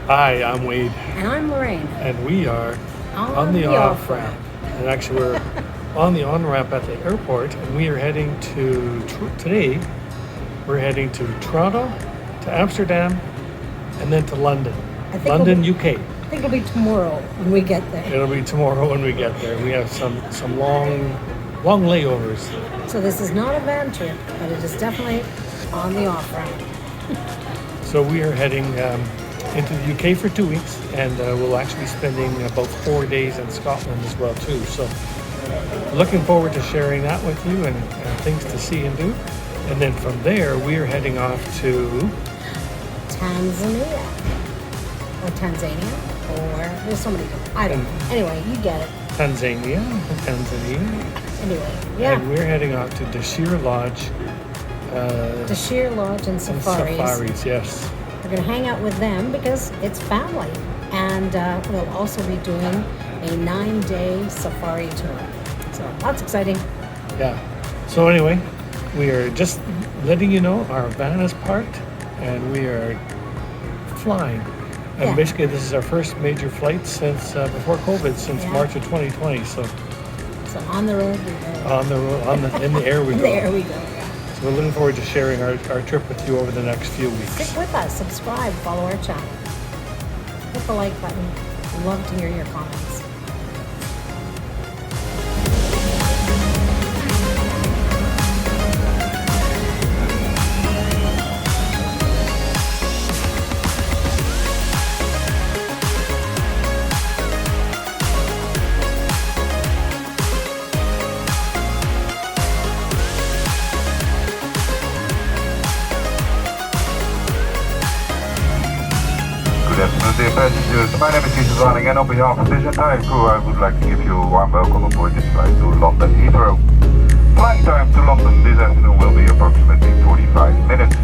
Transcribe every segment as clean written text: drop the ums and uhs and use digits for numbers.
Hi, I'm Wade, And I'm Lorraine. and we are On the the off-ramp. And actually, we're on the on-ramp at the airport, and we are heading to, today, we're heading to Toronto, to Amsterdam, and then to London. I think London, it'll UK. I think it'll be tomorrow when we get there. It'll be tomorrow when we get there. We have some long layovers. So this is not a van trip, but it is definitely on the off-ramp. So we are heading into the UK for 2 weeks, and we'll actually be spending about 4 days in Scotland as well too. So looking forward to sharing that with you and things to see and do. And then from there, we are heading off to Tanzania. Or Tanzania. Or there's so many different. I don't know. Anyway, you get it. Tanzania. Anyway, yeah. And we're heading off to Dashir Lodge. Dashir Lodge and Safaris. Safaris, yes. We're going to hang out with them because it's family. And we'll also be doing a 9-day safari tour. So that's exciting. Yeah. So anyway, we are just letting you know our van is parked and we are flying. And Yeah. basically, this is our first major flight since before COVID, since March of 2020. So on the road we go. on the road, in the air we go. There we go, yeah. So we're looking forward to sharing our trip with you over the next few weeks. Stick with us, subscribe, follow our channel. Hit the like button. We'd love to hear your comments. Good afternoon, dear passengers. My name is Peter Darling, and on behalf of this entire crew, I would like to give you a warm welcome aboard this flight to London Heathrow. Flying time to London this afternoon will be approximately 45 minutes.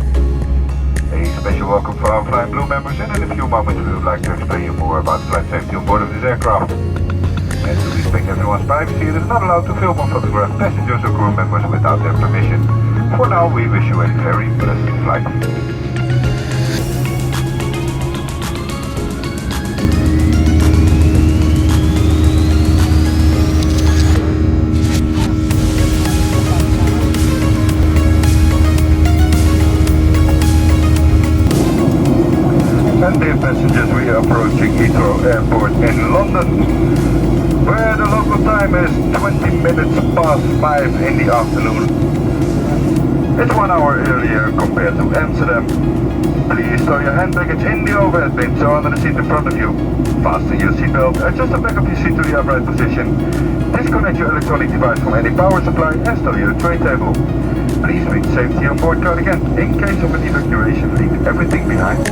A special welcome for our Flying Blue members, and in a few moments we would like to explain you more about flight safety on board of this aircraft. And to respect everyone's privacy, it is not allowed to film or photograph passengers or crew members without their permission. For now, we wish you a very pleasant flight. And dear passengers, we are approaching Heathrow Airport in London, where the local time is 20 minutes past 5 in the afternoon. It's 1 hour earlier compared to Amsterdam. Please store your hand baggage in the overhead bins or under the seat in front of you. Fasten your seatbelt, adjust the back of your seat to the upright position. Disconnect your electronic device from any power supply and store your tray table. Please read safety on board card again. In case of an evacuation, leave everything behind.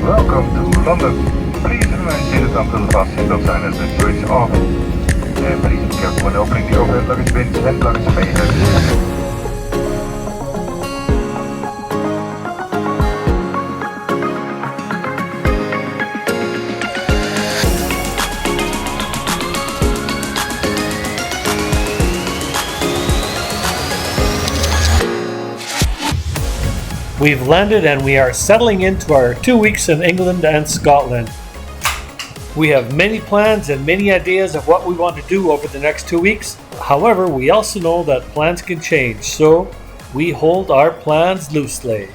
Welcome to London. Please remain seated until the fast seatbelt sign has been switched off. And please be careful when opening the overhead luggage bins and luggage may have. We've landed and we are settling into our 2 weeks in England and Scotland. We have many plans and many ideas of what we want to do over the next 2 weeks. However, we also know that plans can change, so we hold our plans loosely.